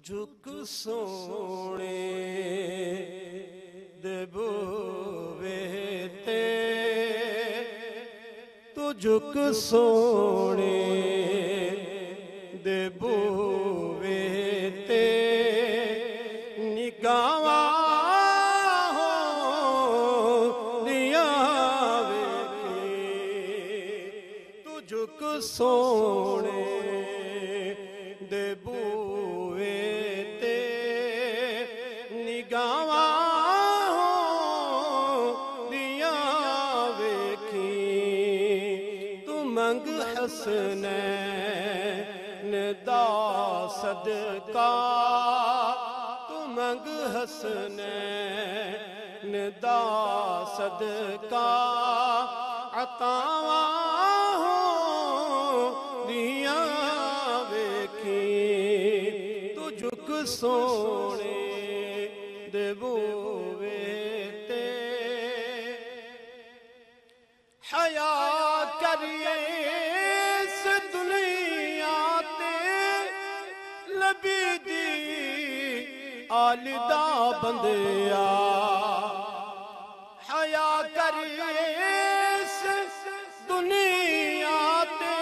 झुक सोने दे बूवे ते, तू झुक सोने दे बूवे ते, निगाहां हो दिया वेखी, तू झुक सोने दे बूवे ते, निगाहां हो दिया वेखी, तू मंग हसनैन दा सदका, तू मंग हसनैन दा सदका, अतावां हो दिया वेखी, तू झुक सोने दे बूवे ते, हया करिए इस दुनिया ते, लबी दी आलिदा बंदिया, हया करिए इस दुनिया ते,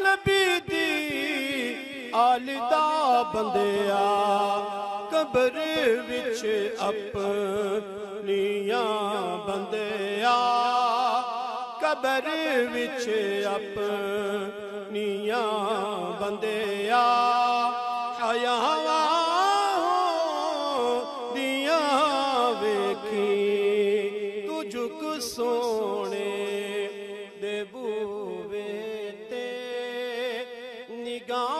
लबी दी आलिदा बंदिया, कब्र विच अपनियां बंदिया, कब्र विच अपनियां बंदिया, हयावां हो दिया वेखी, तू झुक सोने दे बूवे ते, निगाह